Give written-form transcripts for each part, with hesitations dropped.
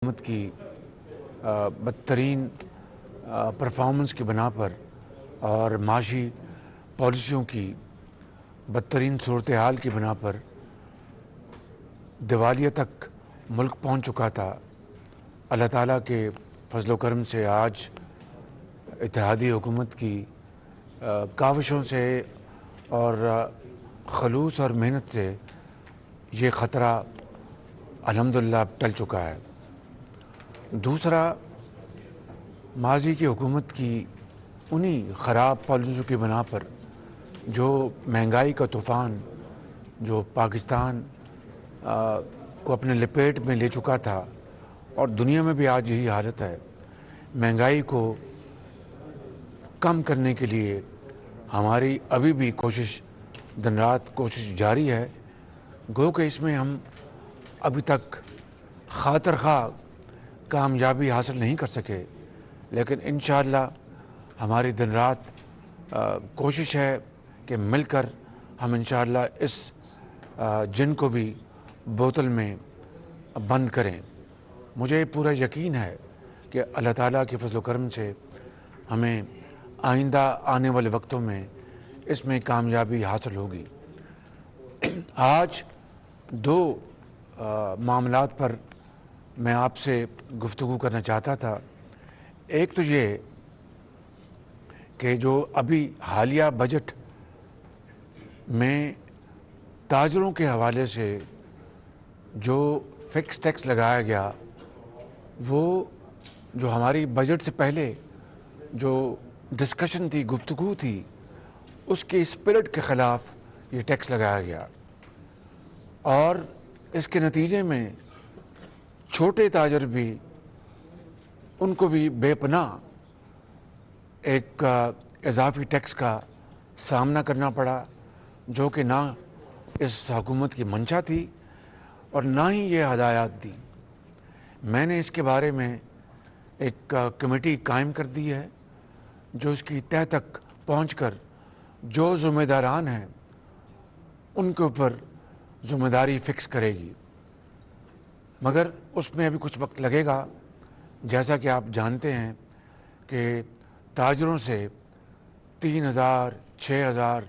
حکومت کی بدترین پرفارمنس کی بنا پر اور معاشی پالیسیوں کی بدترین صورتحال کی بنا پر دیوالیہ تک ملک پہنچ چکا تھا۔ اللہ تعالیٰ کے فضل و کرم سے آج اتحادی حکومت کی کاوشوں سے اور خلوص اور محنت سے یہ خطرہ الحمدللہ ٹل چکا ہے۔ دوسرا، ماضی کی حکومت کی انہی خراب پالیسیوں کی بنا پر جو مہنگائی کا طوفان جو پاکستان کو اپنے لپیٹ میں لے چکا تھا، اور دنیا میں بھی آج یہی حالت ہے۔ مہنگائی کو کم کرنے کے لیے ہماری ابھی بھی کوشش دن رات کوشش جاری ہے، گو کہ اس میں ہم ابھی تک خاطر خواہ کامیابی حاصل نہیں کر سکے، لیکن انشاءاللہ ہماری دن رات کوشش ہے کہ مل کر ہم انشاءاللہ اس جن کو بھی بوتل میں بند کریں۔ مجھے پورا یقین ہے کہ اللہ تعالیٰ کے فضل و کرم سے ہمیں آئندہ آنے والے وقتوں میں اس میں کامیابی حاصل ہوگی۔ آج دو معاملات پر میں آپ سے گفتگو کرنا چاہتا تھا۔ ایک تو یہ کہ جو ابھی حالیہ بجٹ میں تاجروں کے حوالے سے جو فکس ٹیکس لگایا گیا، وہ جو ہماری بجٹ سے پہلے جو ڈسکشن تھی، گفتگو تھی، اس کے اسپرٹ کے خلاف یہ ٹیکس لگایا گیا، اور اس کے نتیجے میں چھوٹے تاجر بھی ان کو بھی بے پناہ ایک اضافی ٹیکس کا سامنا کرنا پڑا، جو کہ نہ اس حکومت کی منشا تھی اور نہ ہی یہ ہدایات دی۔ میں نے اس کے بارے میں ایک کمیٹی قائم کر دی ہے جو اس کی تہہ تک پہنچ کر جو ذمہ داران ہیں ان کے اوپر ذمہ داری فکس کرے گی، مگر اس میں ابھی کچھ وقت لگے گا۔ جیسا کہ آپ جانتے ہیں کہ تاجروں سے 3,000، 6,000،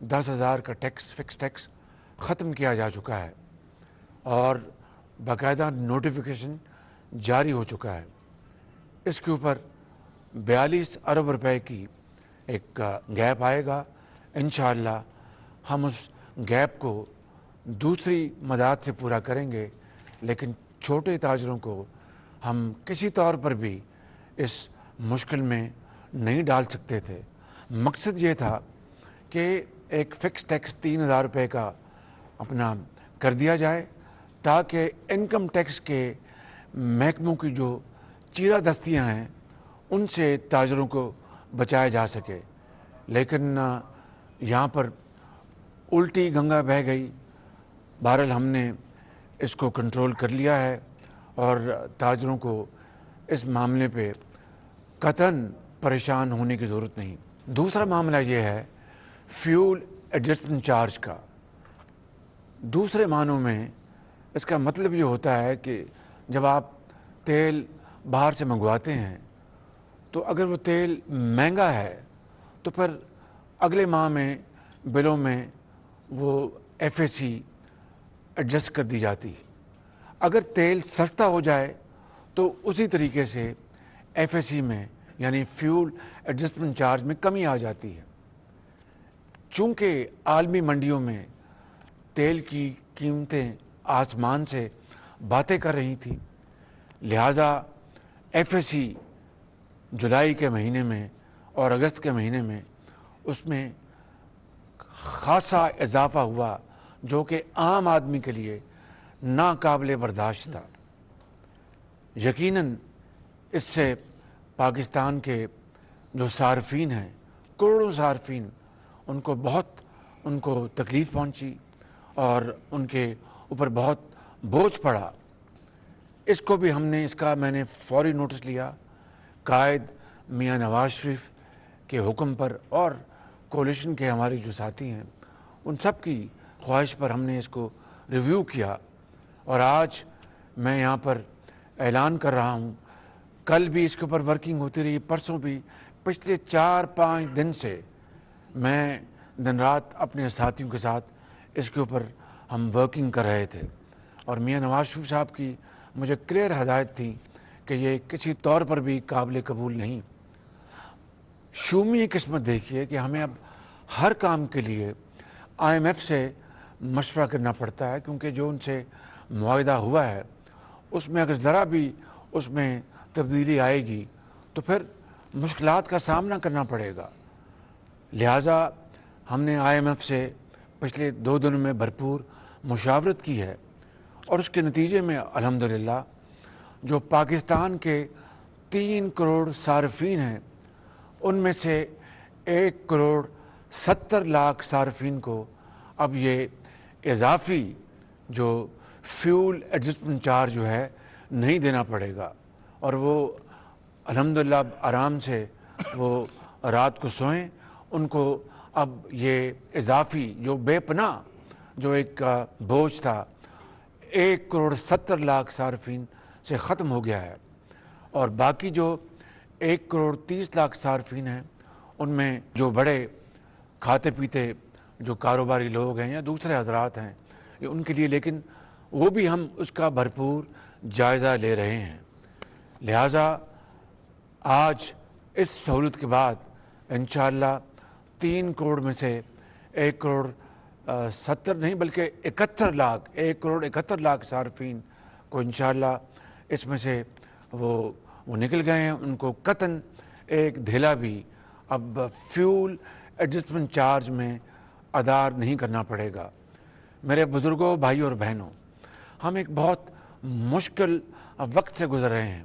10,000 کا ٹیکس، فکس ٹیکس ختم کیا جا چکا ہے اور باقاعدہ نوٹیفیکیشن جاری ہو چکا ہے۔ اس کے اوپر 42 ارب روپے کی ایک گیپ آئے گا۔ انشاءاللہ ہم اس گیپ کو دوسری مداد سے پورا کریں گے، لیکن چھوٹے تاجروں کو ہم کسی طور پر بھی اس مشکل میں نہیں ڈال سکتے تھے۔ مقصد یہ تھا کہ ایک فکس ٹیکس 3,000 روپے کا اپنا کر دیا جائے تاکہ انکم ٹیکس کے محکموں کی جو چیرہ دستیاں ہیں ان سے تاجروں کو بچایا جا سکے، لیکن یہاں پر الٹی گنگا بہہ گئی۔ بہرحال ہم نے اس کو کنٹرول کر لیا ہے اور تاجروں کو اس معاملے پہ قطعاً پریشان ہونے کی ضرورت نہیں۔ دوسرا معاملہ یہ ہے فیول ایڈجسٹمنٹ چارج کا۔ دوسرے معنوں میں اس کا مطلب یہ ہوتا ہے کہ جب آپ تیل باہر سے منگواتے ہیں تو اگر وہ تیل مہنگا ہے تو پھر اگلے ماہ میں بلوں میں وہ ایف اے سی ایڈجسٹ کر دی جاتی ہے۔ اگر تیل سستا ہو جائے تو اسی طریقے سے ایف اے سی میں یعنی فیول ایڈجسٹمنٹ چارج میں کمی آ جاتی ہے۔ چونکہ عالمی منڈیوں میں تیل کی قیمتیں آسمان سے باتیں کر رہی تھیں، لہٰذا ایف اے سی جولائی کے مہینے میں اور اگست کے مہینے میں اس میں خاصا اضافہ ہوا، جو کہ عام آدمی کے لیے ناقابل برداشت تھا۔ یقیناً اس سے پاکستان کے جو صارفین ہیں، کروڑوں صارفین، ان کو تکلیف پہنچی اور ان کے اوپر بہت بوجھ پڑا۔ اس کو بھی میں نے فوری نوٹس لیا۔ قائد میاں نواز شریف کے حکم پر اور کولیشن کے ہمارے جو ساتھی ہیں ان سب کی خواہش پر ہم نے اس کو ریویو کیا، اور آج میں یہاں پر اعلان کر رہا ہوں، کل بھی اس کے اوپر ورکنگ ہوتی رہی، پرسوں بھی، پچھلے 4-5 دن سے میں دن رات اپنے ساتھیوں کے ساتھ اس کے اوپر ہم ورکنگ کر رہے تھے، اور میاں نواز شریف صاحب کی مجھے کلیئر ہدایت تھی کہ یہ کسی طور پر بھی قابل قبول نہیں۔ شومی قسمت دیکھیے کہ ہمیں اب ہر کام کے لیے IMF سے مشورہ کرنا پڑتا ہے، کیونکہ جو ان سے معاہدہ ہوا ہے اس میں اگر ذرا بھی اس میں تبدیلی آئے گی تو پھر مشکلات کا سامنا کرنا پڑے گا۔ لہٰذا ہم نے IMF سے پچھلے 2 دنوں میں بھرپور مشاورت کی ہے، اور اس کے نتیجے میں الحمدللہ جو پاکستان کے 3 کروڑ صارفین ہیں ان میں سے 1.70 کروڑ صارفین کو اب یہ اضافی جو فیول ایڈجسٹمنٹ چارج جو ہے نہیں دینا پڑے گا، اور وہ الحمدللہ اب آرام سے وہ رات کو سوئیں۔ ان کو اب یہ اضافی جو بے پناہ جو ایک بوجھ تھا 1.70 کروڑ صارفین سے ختم ہو گیا ہے، اور باقی جو 1.30 کروڑ صارفین ہیں ان میں جو بڑے کھاتے پیتے جو کاروباری لوگ ہیں یا دوسرے حضرات ہیں یہ ان کے لیے، لیکن وہ بھی ہم اس کا بھرپور جائزہ لے رہے ہیں۔ لہٰذا آج اس سہولت کے بعد انشاءاللہ 3 کروڑ میں سے 1.70 نہیں بلکہ 71 لاکھ 1.71 کروڑ صارفین کو انشاءاللہ اس میں سے وہ نکل گئے ہیں، ان کو قطعاً ایک دھیلا بھی اب فیول ایڈجسٹمنٹ چارج میں ادا نہیں کرنا پڑے گا۔ میرے بزرگوں، بھائیوں اور بہنوں، ہم ایک بہت مشکل وقت سے گزر رہے ہیں۔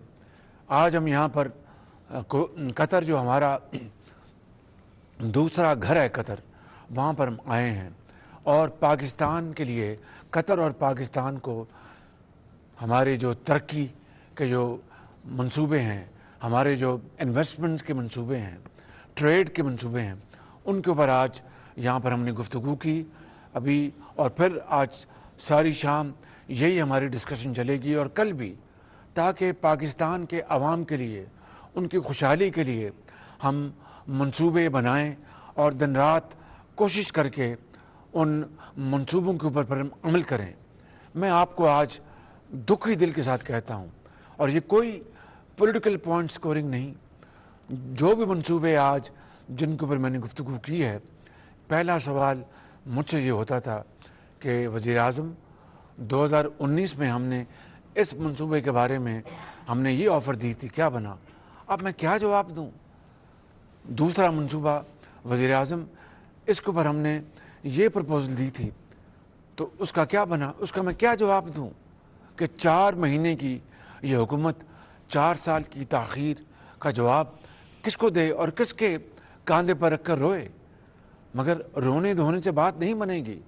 آج ہم یہاں پر قطر جو ہمارا دوسرا گھر ہے قطر، وہاں پر ہم آئے ہیں، اور پاکستان کے لیے قطر اور پاکستان کو ہمارے جو ترقی کے جو منصوبے ہیں، ہمارے جو انویسٹمنٹس کے منصوبے ہیں، ٹریڈ کے منصوبے ہیں، ان کے اوپر آج یہاں پر ہم نے گفتگو کی ابھی، اور پھر آج ساری شام یہی ہماری ڈسکشن چلے گی اور کل بھی، تاکہ پاکستان کے عوام کے لیے ان کی خوشحالی کے لیے ہم منصوبے بنائیں اور دن رات کوشش کر کے ان منصوبوں کے اوپر پر عمل کریں۔ میں آپ کو آج دکھی دل کے ساتھ کہتا ہوں، اور یہ کوئی پولیٹیکل پوائنٹ سکورنگ نہیں، جو بھی منصوبے آج جن کے اوپر میں نے گفتگو کی ہے، پہلا سوال مجھ سے یہ ہوتا تھا کہ وزیر اعظم 2019 میں ہم نے اس منصوبے کے بارے میں ہم نے یہ آفر دی تھی، کیا بنا؟ اب میں کیا جواب دوں؟ دوسرا منصوبہ وزیر اعظم اس کے اوپر ہم نے یہ پرپوزل دی تھی، تو اس کا کیا بنا؟ اس کا میں کیا جواب دوں کہ 4 مہینے کی یہ حکومت 4 سال کی تاخیر کا جواب کس کو دے اور کس کے کاندھے پر رکھ کر روئے؟ مگر رونے دھونے سے بات نہیں بنے گی،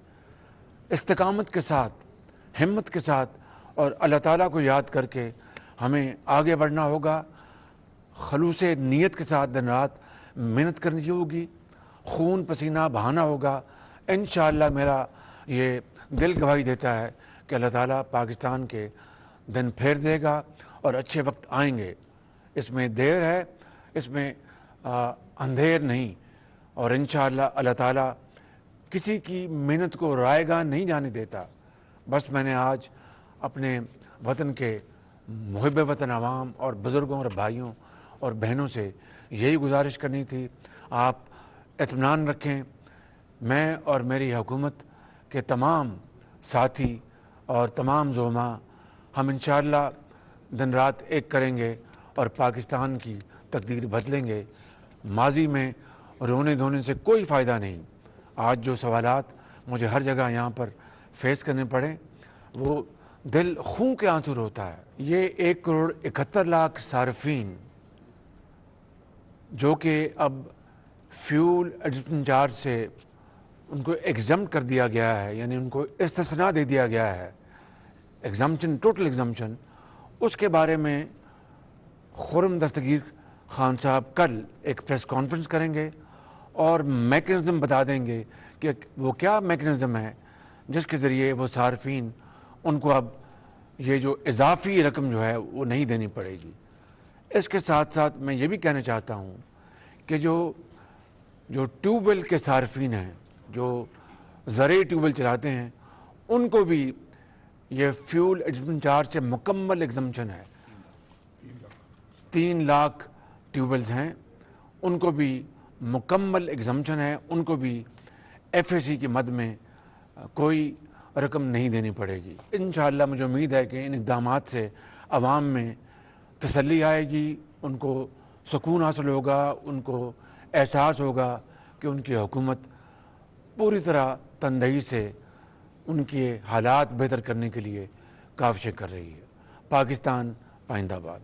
استقامت کے ساتھ، ہمت کے ساتھ اور اللہ تعالیٰ کو یاد کر کے ہمیں آگے بڑھنا ہوگا، خلوص نیت کے ساتھ دن رات محنت کرنی ہوگی، خون پسینہ بہانا ہوگا۔ انشاءاللہ میرا یہ دل گواہی دیتا ہے کہ اللہ تعالیٰ پاکستان کے دن پھیر دے گا اور اچھے وقت آئیں گے۔ اس میں دیر ہے، اس میں اندھیر نہیں، اور انشاءاللہ اللہ تعالیٰ کسی کی محنت کو رائے گاہ نہیں جانے دیتا۔ بس میں نے آج اپنے وطن کے محب وطن عوام اور بزرگوں اور بھائیوں اور بہنوں سے یہی گزارش کرنی تھی، آپ اطمینان رکھیں، میں اور میری حکومت کے تمام ساتھی اور تمام زعماء ہم انشاءاللہ دن رات ایک کریں گے اور پاکستان کی تقدیر بدلیں گے۔ ماضی میں رونے دھونے سے کوئی فائدہ نہیں۔ آج جو سوالات مجھے ہر جگہ یہاں پر فیس کرنے پڑے، وہ دل خون کے آنسو روتا ہے۔ یہ 1.71 کروڑ صارفین جو کہ اب فیول ایڈجسٹمنٹ چارج سے ان کو ایگزمپٹ کر دیا گیا ہے، یعنی ان کو استثناء دے دیا گیا ہے، ایگزمپشن، ٹوٹل ایگزمپشن، اس کے بارے میں خرم دستگیر خان صاحب کل ایک پریس کانفرنس کریں گے اور میکنزم بتا دیں گے کہ وہ کیا میکنزم ہے جس کے ذریعے وہ صارفین ان کو اب یہ جو اضافی رقم جو ہے وہ نہیں دینی پڑے گی۔ اس کے ساتھ ساتھ میں یہ بھی کہنا چاہتا ہوں کہ جو ٹیوب ویل کے صارفین ہیں، جو زرعی ٹیوب ویل چلاتے ہیں، ان کو بھی یہ فیول ایڈجسٹمنٹ چارج سے مکمل ایگزمپشن ہے۔ 3 لاکھ ٹیوب ویلز ہیں، ان کو بھی مکمل ایگزمپشن ہے، ان کو بھی ایف اے سی کی مد میں کوئی رقم نہیں دینی پڑے گی۔ انشاءاللہ مجھے امید ہے کہ ان اقدامات سے عوام میں تسلی آئے گی، ان کو سکون حاصل ہوگا، ان کو احساس ہوگا کہ ان کی حکومت پوری طرح تندہی سے ان کے حالات بہتر کرنے کے لیے کاوشیں کر رہی ہے۔ پاکستان پائندہ باد۔